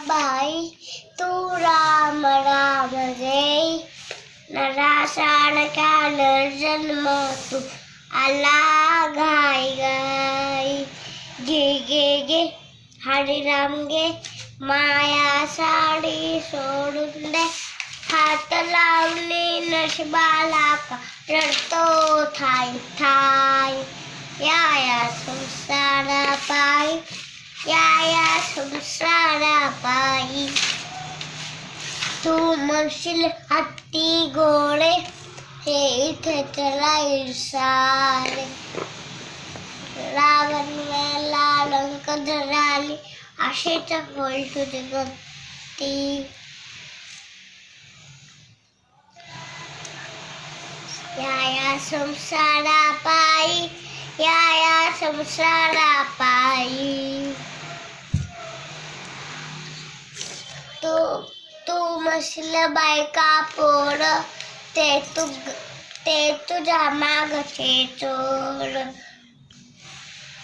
बाई तू राम राम रे नराशान काल जन्म तू आला घाई घाई गे गे गे हरिराम गे माया साडी सोडून दे हात लावली नशिबाला का रडतो थाय थाय या संसारा पायी या संसारा पायी तू म्हणशील हत्ती घोडे हे इथेच राहील सारे रावण वेला लंक जराली अशीच होईल तुझी गती या संसारा पायी या संसारा पायी तू मसल बायका पोर ते तुझ्या मागचे चोर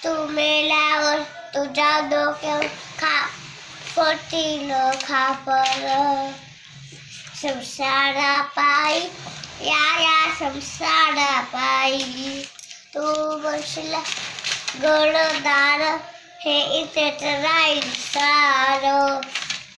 तू मेल्यावर तुझ्या डोक्यावर पडतील खापर संसारा पायी या संसारा पायी तू बसला गडदार हे इथेच राहील सारं